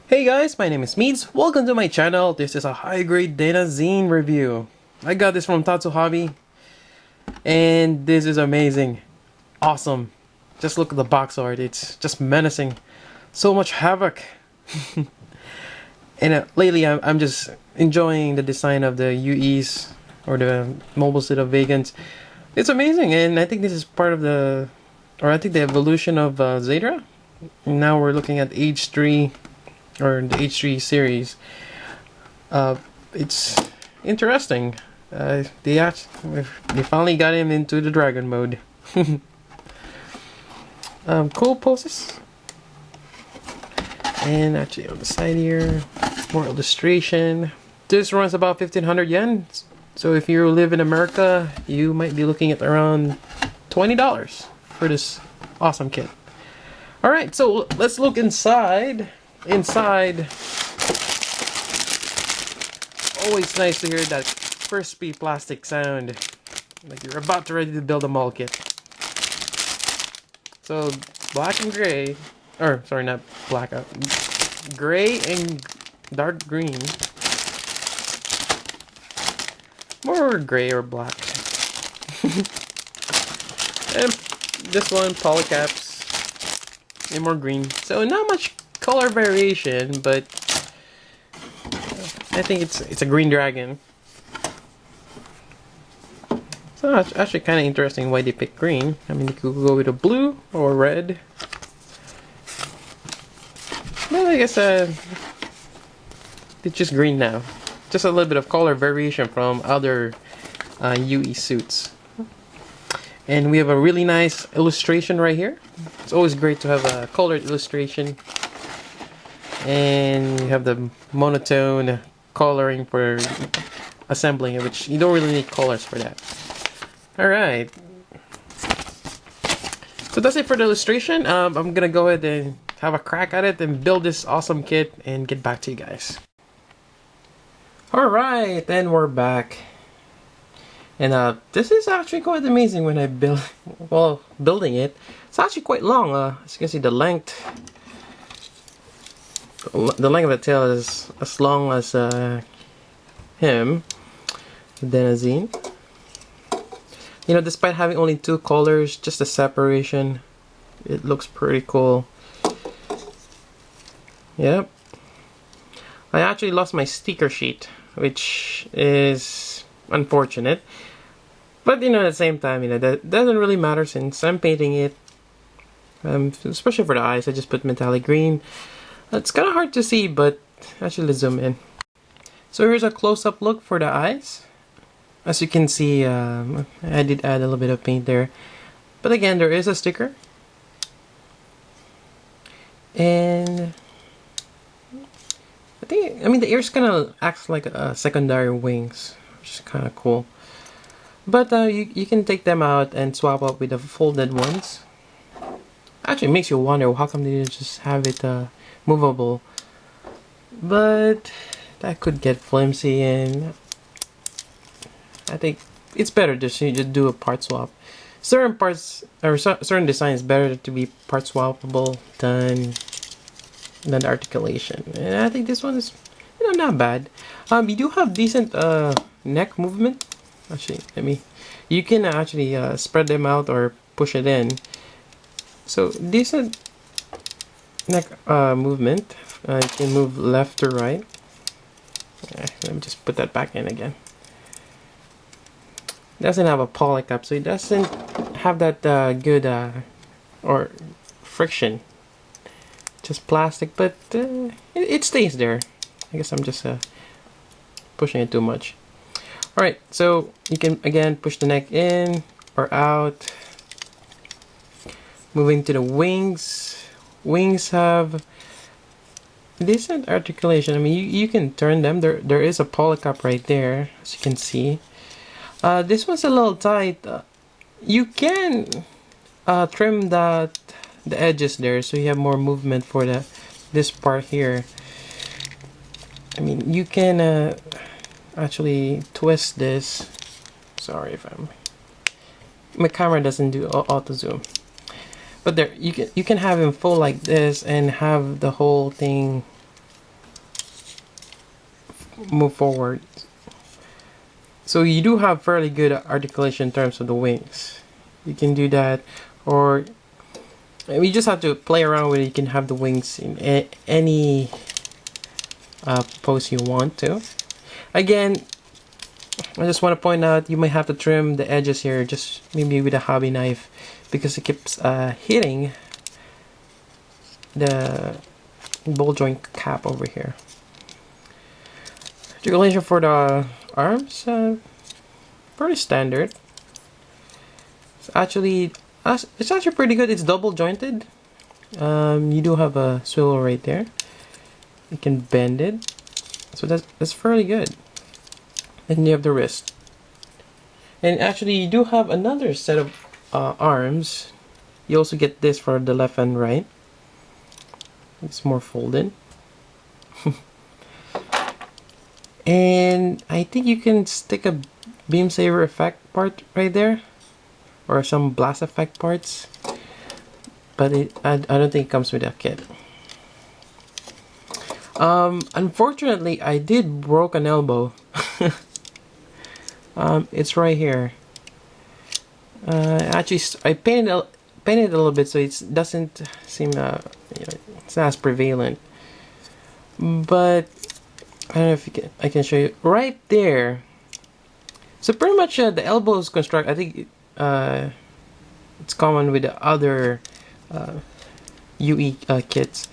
Hey guys, my name is Meads. Welcome to my channel. This is a high-grade Danazine review. I got this from Tatsu Hobby, and this is amazing. Awesome. Just look at the box art. It's just menacing. So much havoc. And lately, I'm just enjoying the design of the UEs, or the mobile suit of Vegans. It's amazing, and I think this is part of the, or I think the evolution of Zedra. Now we're looking at Age 3, or the H3 series. It's interesting. They finally got him into the dragon mode. Cool poses. And actually on the side here, more illustration. This runs about 1,500 yen. So if you live in America, you might be looking at around $20 for this awesome kit. Alright, so let's look inside. Always nice to hear that crispy plastic sound, like you're about to ready to build a mall kit. So black and gray, or sorry, not black, gray and dark green, more gray or black. And this one polycaps and more green, so not much color variation, but I think it's a green dragon. So it's actually kind of interesting why they picked green. I mean, they could go with a blue or red. But I guess it's just green now. Just a little bit of color variation from other UE suits. And we have a really nice illustration right here. It's always great to have a colored illustration. And you have the monotone coloring for assembling it, which you don't really need colors for that. Alright. So that's it for the illustration. I'm gonna go ahead and have a crack at it and build this awesome kit and get back to you guys. Alright, and we're back. And this is actually quite amazing when I building it. It's actually quite long. As you can see, the length of the tail is as long as him, Danazine. You know, despite having only two colors, just the separation, it looks pretty cool. Yep. I actually lost my sticker sheet, which is unfortunate. But you know, at the same time, you know, that doesn't really matter since I'm painting it. Especially for the eyes, I just put metallic green. It's kind of hard to see, but actually let's zoom in. So here's a close-up look for the eyes. As you can see, I did add a little bit of paint there. But again, there is a sticker. And I mean, the ears kind of acts like secondary wings, which is kind of cool. But you can take them out and swap up with the folded ones. Actually, it makes you wonder how come they didn't just have it movable. But that could get flimsy, and I think it's better just to do a part swap. Certain parts or certain designs better to be part swappable than the articulation. And I think this one is, you know, not bad. You do have decent neck movement. Actually, you can actually spread them out or push it in. So decent neck movement. You can move left to right. Let me just put that back in again. Doesn't have a polycap, so it doesn't have that good or friction. Just plastic, but it stays there. I guess I'm just pushing it too much. Alright, so you can again push the neck in or out. Moving to the wings. Wings have decent articulation. I mean, you can turn them. There is a polycap right there, as you can see. This one's a little tight. You can trim the edges there, so you have more movement for this part here. I mean, you can actually twist this. Sorry if my camera doesn't do auto zoom. But there, you can have him full like this and have the whole thing move forward. So you do have fairly good articulation in terms of the wings. You can do that, or you just have to play around with it. You can have the wings in any pose you want to. Again, I just want to point out you might have to trim the edges here, just maybe with a hobby knife, because it keeps hitting the ball joint cap over here. Articulation for the arms, pretty standard. It's actually pretty good. It's double jointed. You do have a swivel right there. You can bend it, so that's fairly good. And you have the wrist, and actually you do have another set of arms. You also get this for the left and right. It's more folded. And I think you can stick a beam saber effect part right there, or some blast effect parts, but I don't think it comes with that kit. Unfortunately, I did broke an elbow. It's right here. Actually, I painted it a little bit so it doesn't seem it's not as prevalent. But I don't know if I can show you right there. So pretty much the elbow is construct. I think it's common with the other UE kits.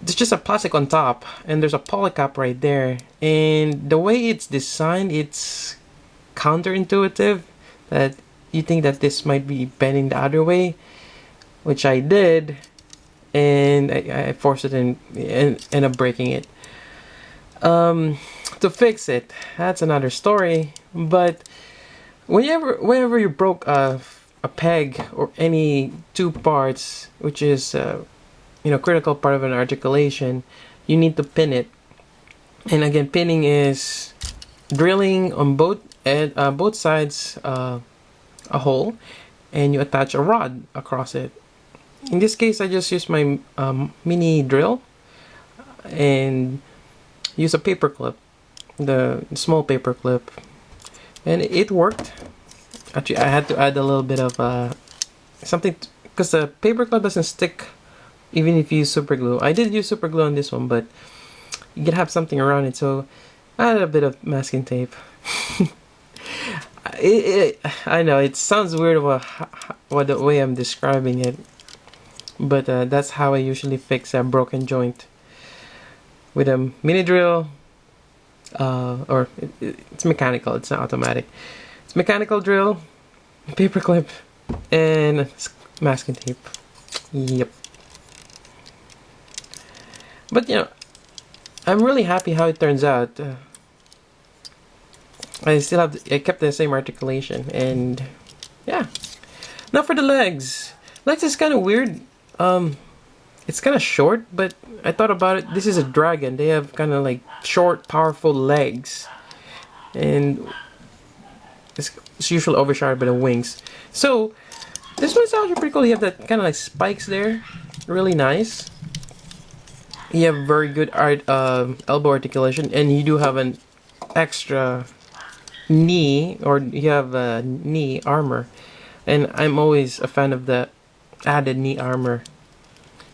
It's just a plastic on top, and there's a poly cap right there. And the way it's designed, it's counterintuitive. That you think that this might be bending the other way, which I did, and I forced it and end up breaking it. To fix it, that's another story. But whenever you broke a peg or any two parts, which is critical part of an articulation, you need to pin it. And again, pinning is drilling on both sides a hole, and you attach a rod across it. In this case, I just used my mini drill and use a paper clip, the small paper clip, and it worked. Actually, I had to add a little bit of something, because the paper clip doesn't stick even if you use super glue. I did use super glue on this one, but you can have something around it, so I added a bit of masking tape. I know it sounds weird about the way I'm describing it, but that's how I usually fix a broken joint, with a mini drill, or it's mechanical, it's not automatic. It's mechanical drill, paper clip, and masking tape. Yep. But I'm really happy how it turns out. I kept the same articulation, and yeah. Now for the legs. Legs is kind of weird. It's kind of short, but I thought about it. This is a dragon. They have kind of like short, powerful legs, and it's usually overshadowed by the wings. So this one's actually pretty cool. You have that kind of like spikes there, really nice. You have very good elbow articulation, and you do have an extra knee, or you have a knee armor, and I'm always a fan of the added knee armor,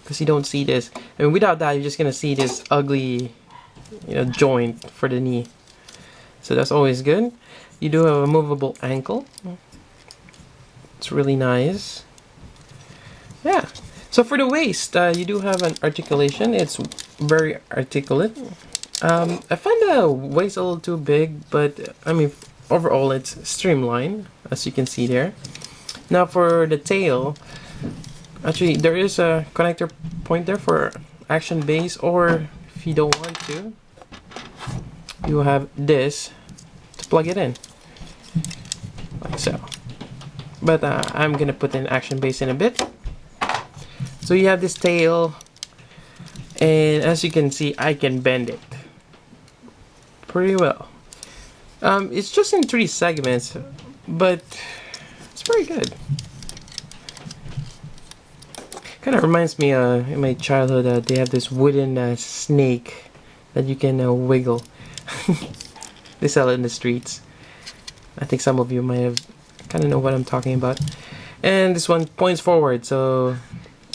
because you don't see this. I mean, without that, you're just gonna see this ugly, joint for the knee. So that's always good. You do have a movable ankle. It's really nice. Yeah. So for the waist, you do have an articulation. It's very articulate. I find the waist a little too big, but I mean, overall it's streamlined, as you can see there. Now for the tail, actually there is a connector point there for action base, or if you don't want to, you have this to plug it in, like so. But I'm gonna put in action base in a bit. So you have this tail, and as you can see, I can bend it pretty well. It's just in 3 segments, but it's very good. Kind of reminds me in my childhood, they have this wooden snake that you can wiggle. They sell it in the streets. I think some of you might have kind of know what I'm talking about. And this one points forward, so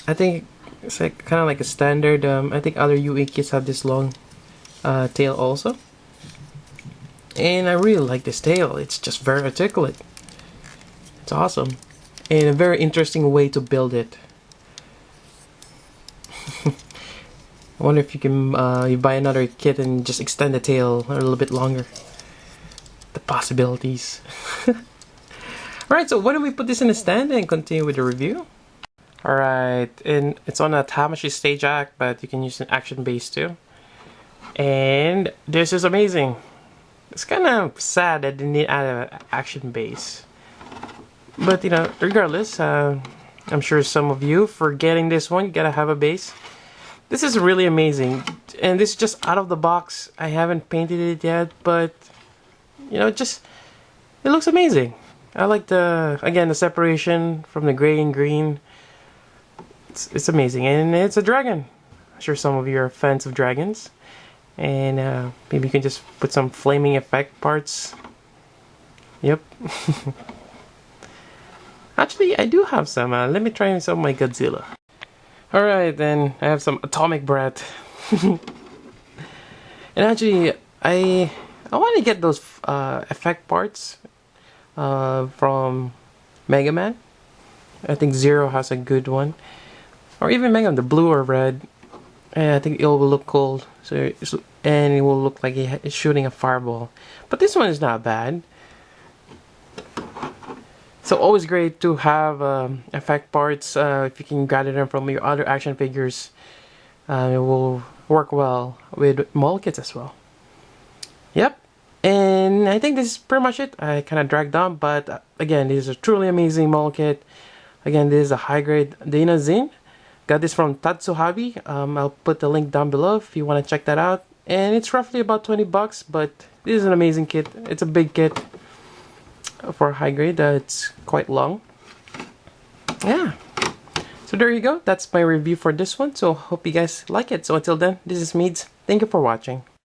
I think it's like kind of like a standard. I think other UE kits have this long tail also. And I really like this tail. It's just very articulate. It's awesome. And a very interesting way to build it. I wonder if you can you buy another kit and just extend the tail a little bit longer. The possibilities. Alright, so why don't we put this in a stand and continue with the review? Alright, and it's on a Tamashii stage act, but you can use an action base too. And this is amazing. It's kind of sad that they need to add an action base. But you know, regardless, I'm sure some of you, for getting this one, you gotta have a base. This is really amazing. And this is just out of the box. I haven't painted it yet, but you know, it looks amazing. I like the separation from the gray and green. It's amazing, and it's a dragon. I'm sure some of you are fans of dragons, and maybe you can just put some flaming effect parts. Yep. Actually, I do have some. Let me try some of my Godzilla. Alright, then I have some Atomic Brat. And actually, I want to get those effect parts from Mega Man. I think Zero has a good one, or even Mega Man, the blue or red. And I think it will look cool. And it will look like it's shooting a fireball. But this one is not bad. So always great to have effect parts. If you can gather them from your other action figures, it will work well with model kits as well. Yep. And I think this is pretty much it. I kind of dragged on, but again, this is a truly amazing model kit. Again, this is a high-grade Danazine. Got this from Tatsuhabi. I'll put the link down below if you want to check that out. And it's roughly about 20 bucks, but this is an amazing kit. It's a big kit for high grade. It's quite long. Yeah. So there you go. That's my review for this one. So hope you guys like it. So until then, this is Meads. Thank you for watching.